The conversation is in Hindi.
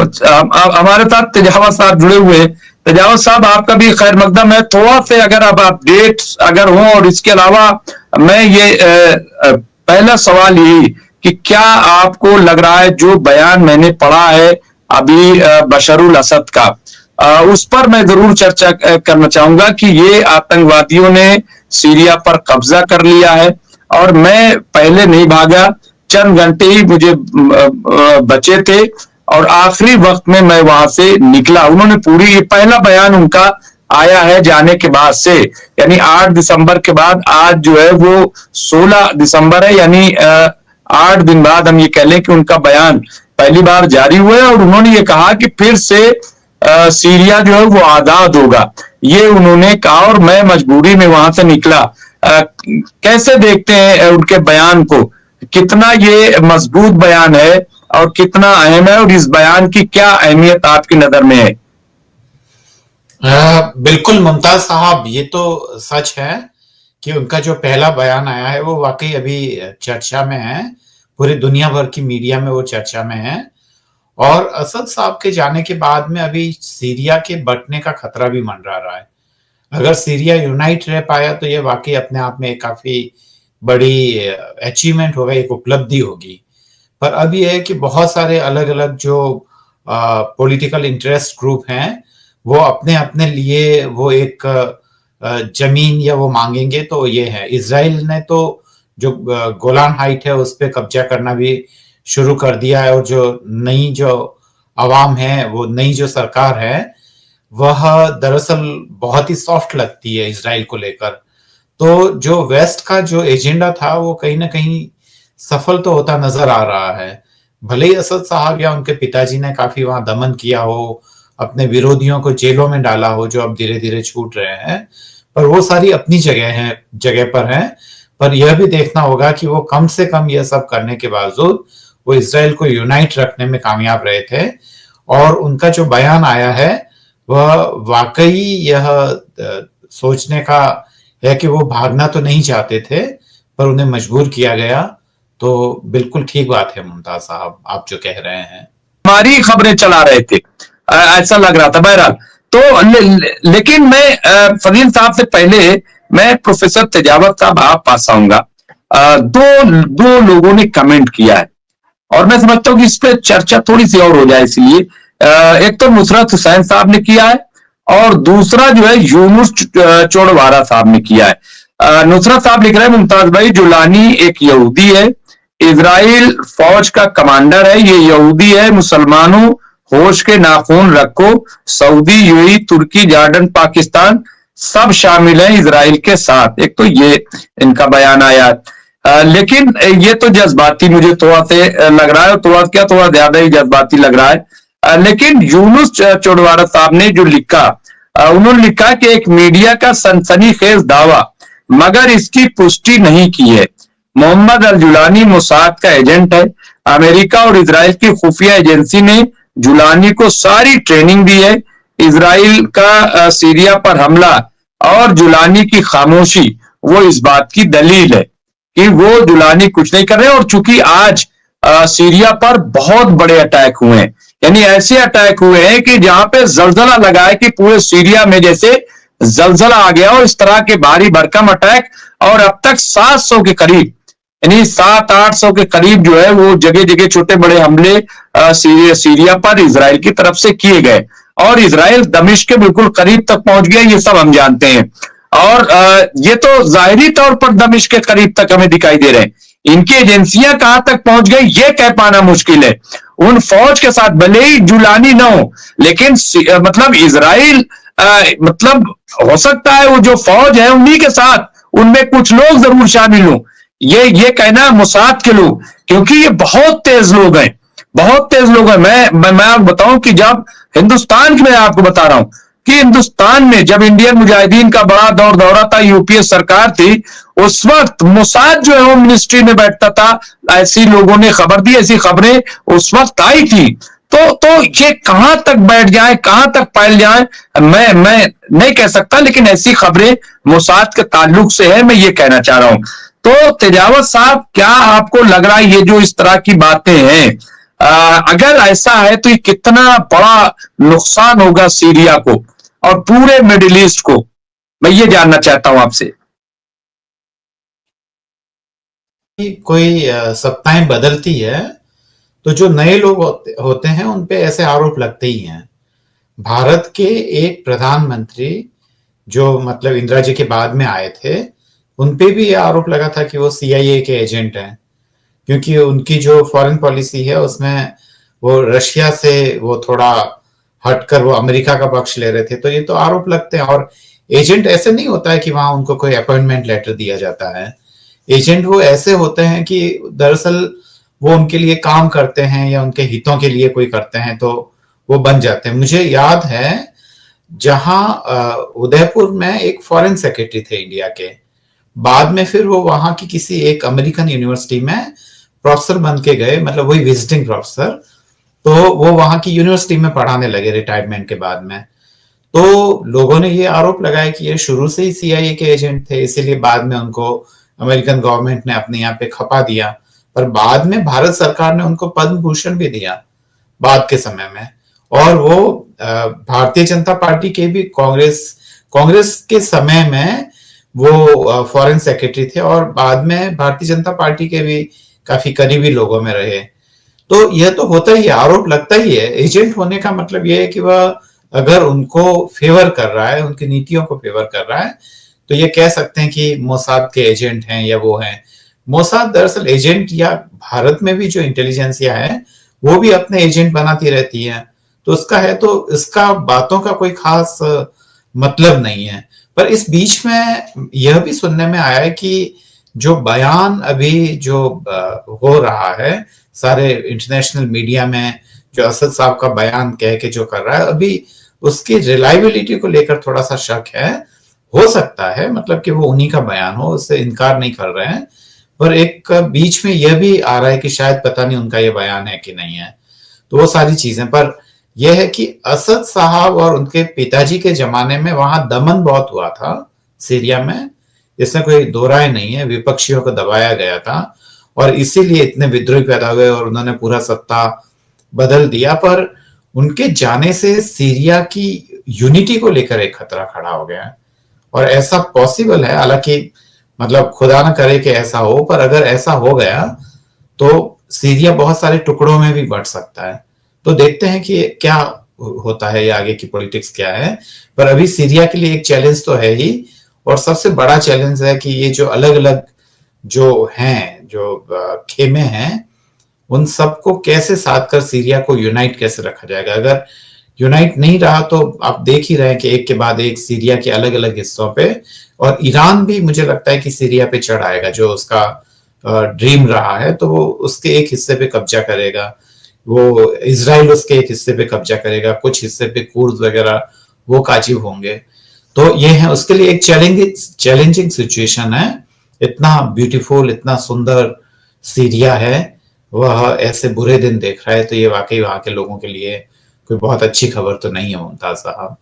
हमारे साथ तेजावत साहब जुड़े हुए हैं। तेजावत साहब, आपका भी खैर मकदम है। थोड़ा से अगर आप अपडेट अगर हो, और इसके अलावा मैं ये पहला सवाल यही कि क्या आपको लग रहा है जो बयान मैंने पढ़ा है अभी बशरुल असद का, उस पर मैं जरूर चर्चा करना चाहूंगा कि ये आतंकवादियों ने सीरिया पर कब्जा कर लिया है और मैं पहले नहीं भागा, चंद घंटे ही मुझे बचे थे और आखिरी वक्त में मैं वहां से निकला। उन्होंने पूरी, ये पहला बयान उनका आया है जाने के बाद से, यानी 8 दिसंबर के बाद आज जो है वो 16 दिसंबर है, यानी 8 दिन बाद हम ये कह लें कि उनका बयान पहली बार जारी हुआ है और उन्होंने ये कहा कि फिर से सीरिया जो है वो आजाद होगा, ये उन्होंने कहा और मैं मजबूरी में वहां से निकला। कैसे देखते हैं उनके बयान को, कितना ये मजबूत बयान है और कितना अहम है, और इस बयान की क्या अहमियत आपकी नजर में है? बिल्कुल मुमताज साहब, ये तो सच है कि उनका जो पहला बयान आया है वो वाकई अभी चर्चा में है, पूरी दुनिया भर की मीडिया में वो चर्चा में है। और असद साहब के जाने के बाद में अभी सीरिया के बंटने का खतरा भी मंडरा रहा है। अगर सीरिया यूनाइट रह पाया तो ये वाकई अपने आप में काफी बड़ी अचीवमेंट होगा, एक उपलब्धि होगी। पर अब ये है कि बहुत सारे अलग अलग जो पॉलिटिकल इंटरेस्ट ग्रुप हैं वो अपने अपने लिए वो एक जमीन या वो मांगेंगे। तो ये है, इजराइल ने तो जो गोलान हाइट है उस पर कब्जा करना भी शुरू कर दिया है और जो नई जो आवाम है, वो नई जो सरकार है वह दरअसल बहुत ही सॉफ्ट लगती है इजराइल को लेकर। तो जो वेस्ट का जो एजेंडा था वो कहीं ना कहीं सफल तो होता नजर आ रहा है। भले ही असद साहब या उनके पिताजी ने काफी वहां दमन किया हो, अपने विरोधियों को जेलों में डाला हो जो अब धीरे धीरे छूट रहे हैं, पर वो सारी अपनी जगह पर हैं। पर यह भी देखना होगा कि वो कम से कम यह सब करने के बावजूद वो इजराइल को यूनाइट रखने में कामयाब रहे थे। और उनका जो बयान आया है वह वाकई यह सोचने का है कि वो भागना तो नहीं चाहते थे पर उन्हें मजबूर किया गया। तो बिल्कुल ठीक बात है मुमताज साहब, आप जो कह रहे हैं। हमारी खबरें चला रहे थे, ऐसा लग रहा था। बहरहाल तो लेकिन मैं फजील साहब से पहले मैं प्रोफेसर तेजावत साहब आप पास आऊंगा। दो लोगों ने कमेंट किया है और मैं समझता हूं कि इस पे चर्चा थोड़ी सी और हो जाए, इसलिए एक तो नुसरत हुसैन साहब ने किया है और दूसरा जो है यूनुस चौड़वारा साहब ने किया है। नुसरत साहब लिख रहे हैं, मुमताज भाई जुलानी एक यहूदी है, इजराइल फौज का कमांडर है, ये यहूदी है, मुसलमानों होश के नाखून रखो, सऊदी, यूएई, तुर्की, जॉर्डन, पाकिस्तान सब शामिल हैं इजराइल के साथ। एक तो ये इनका बयान आया। लेकिन ये तो जज्बाती मुझे थोड़ा से लग रहा है, थोड़ा ज्यादा ही जज्बाती लग रहा है। लेकिन यूनुस चौड़वारा साहब ने जो लिखा, उन्होंने लिखा कि एक मीडिया का सनसनीखेज दावा मगर इसकी पुष्टि नहीं की है। मोहम्मद अल जुलानी मोसाद का एजेंट है। अमेरिका और इजराइल की खुफिया एजेंसी ने जुलानी को सारी ट्रेनिंग दी है। इजराइल का सीरिया पर हमला और जुलानी की खामोशी वो इस बात की दलील है कि वो जुलानी कुछ नहीं कर रहे। और चूंकि आज सीरिया पर बहुत बड़े अटैक हुए हैं, यानी ऐसे अटैक हुए हैं कि जहां पे जलजला लगा है कि पूरे सीरिया में जैसे जलजला आ गया हो, इस तरह के भारी भरकम अटैक। और अब तक 700 के करीब, यानी 700-800 के करीब जो है वो जगह जगह छोटे बड़े हमले सीरिया पर इजराइल की तरफ से किए गए और इजराइल दमिश्क के बिल्कुल करीब तक पहुंच गया, ये सब हम जानते हैं। और ये तो जाहिरी तौर पर दमिश्क के करीब तक हमें दिखाई दे रहे हैं। इनकी एजेंसियां कहां तक पहुंच गई ये कह पाना मुश्किल है। उन फौज के साथ भले ही जुलानी ना हो, लेकिन मतलब इजराइल मतलब हो सकता है वो जो फौज है उन्हीं के साथ उनमें कुछ लोग जरूर शामिल हो, ये कहना मोसाद के लोग, क्योंकि ये बहुत तेज लोग हैं, बहुत तेज लोग हैं। मैं आपको बताऊं कि जब हिंदुस्तान की, मैं आपको बता रहा हूं कि हिंदुस्तान में जब इंडियन मुजाहिदीन का बड़ा दौरा था, यूपीए सरकार थी, उस वक्त मोसाद जो है होम मिनिस्ट्री में बैठता था। ऐसी लोगों ने खबर दी, ऐसी खबरें उस वक्त आई थी। तो ये कहां तक बैठ जाए, कहां तक फैल जाए, मैं नहीं कह सकता, लेकिन ऐसी खबरें मोसाद के ताल्लुक से है, मैं ये कहना चाह रहा हूं। तो तेजावत साहब, क्या आपको लग रहा है ये जो इस तरह की बातें हैं, अगर ऐसा है तो ये कितना बड़ा नुकसान होगा सीरिया को और पूरे मिडिल ईस्ट को, मैं ये जानना चाहता हूं आपसे। कोई सत्ताएं बदलती है तो जो नए लोग होते हैं उन पे ऐसे आरोप लगते ही हैं। भारत के एक प्रधानमंत्री जो मतलब इंदिरा जी के बाद में आए थे, उन पे भी ये आरोप लगा था कि वो सीआईए के एजेंट हैं, क्योंकि उनकी जो फॉरेन पॉलिसी है उसमें वो रशिया से वो थोड़ा हटकर वो अमेरिका का पक्ष ले रहे थे। तो ये तो आरोप लगते हैं। और एजेंट ऐसे नहीं होता है कि वहां उनको कोई अपॉइंटमेंट लेटर दिया जाता है। एजेंट वो ऐसे होते हैं कि दरअसल वो उनके लिए काम करते हैं या उनके हितों के लिए कोई करते हैं तो वो बन जाते हैं। मुझे याद है जहां उदयपुर में एक फॉरेन सेक्रेटरी थे इंडिया के, बाद में फिर वो वहां की किसी एक अमेरिकन यूनिवर्सिटी में प्रोफेसर बन के गए, मतलब वही विजिटिंग प्रोफेसर। तो वो वहां की यूनिवर्सिटी में पढ़ाने लगे रिटायरमेंट के बाद में। तो लोगों ने ये आरोप लगाया कि ये शुरू से ही सीआईए के एजेंट थे, इसीलिए बाद में उनको अमेरिकन गवर्नमेंट ने अपने यहाँ पे खपा दिया। पर बाद में भारत सरकार ने उनको पद्म भूषण भी दिया बाद के समय में। और वो भारतीय जनता पार्टी के भी कांग्रेस कांग्रेस के समय में वो फॉरेन सेक्रेटरी थे और बाद में भारतीय जनता पार्टी के भी काफी करीबी लोगों में रहे। तो यह तो होता ही है, आरोप लगता ही है। एजेंट होने का मतलब यह है कि वह अगर उनको फेवर कर रहा है, उनकी नीतियों को फेवर कर रहा है, तो ये कह सकते हैं कि मोसाद के एजेंट हैं या वो हैं। मोसाद दरअसल एजेंट, या भारत में भी जो इंटेलिजेंसिया है वो भी अपने एजेंट बनाती रहती है। तो उसका है, तो इसका बातों का कोई खास मतलब नहीं है। पर इस बीच में यह भी सुनने में आया है कि जो बयान अभी जो हो रहा है सारे इंटरनेशनल मीडिया में, जो असद साहब का बयान कह के जो कर रहा है, अभी उसकी रिलायबिलिटी को लेकर थोड़ा सा शक है। हो सकता है मतलब कि वो उन्हीं का बयान हो, उससे इनकार नहीं कर रहे हैं। पर एक बीच में यह भी आ रहा है कि शायद पता नहीं उनका ये बयान है कि नहीं है। तो वो सारी चीजें, पर यह है कि असद साहब और उनके पिताजी के जमाने में वहां दमन बहुत हुआ था सीरिया में, इसमें कोई दो राय नहीं है। विपक्षियों को दबाया गया था और इसीलिए इतने विद्रोही पैदा हुए और उन्होंने पूरा सत्ता बदल दिया। पर उनके जाने से सीरिया की यूनिटी को लेकर एक खतरा खड़ा हो गया है। और ऐसा पॉसिबल है, हालांकि मतलब खुदा ना करे कि ऐसा हो, पर अगर ऐसा हो गया तो सीरिया बहुत सारे टुकड़ों में भी बढ़ सकता है। तो देखते हैं कि क्या होता है, ये आगे की पॉलिटिक्स क्या है। पर अभी सीरिया के लिए एक चैलेंज तो है ही, और सबसे बड़ा चैलेंज है कि ये जो अलग अलग जो हैं, जो खेमे हैं, उन सबको कैसे साथ कर सीरिया को यूनाइट कैसे रखा जाएगा। अगर यूनाइट नहीं रहा तो आप देख ही रहे हैं कि एक के बाद एक सीरिया के अलग अलग हिस्सों पे, और ईरान भी मुझे लगता है कि सीरिया पे चढ़ आएगा, जो उसका ड्रीम रहा है, तो वो उसके एक हिस्से पे कब्जा करेगा। वो इजराइल उसके एक हिस्से पे कब्जा करेगा, कुछ हिस्से पे कुर्द वगैरह वो काजिब होंगे। तो ये है, उसके लिए एक चैलेंजिंग सिचुएशन है। इतना ब्यूटीफुल, इतना सुंदर सीरिया है, वह ऐसे बुरे दिन देख रहा है, तो ये वाकई वहां के लोगों के लिए कोई बहुत अच्छी खबर तो नहीं है मुमताज साहब।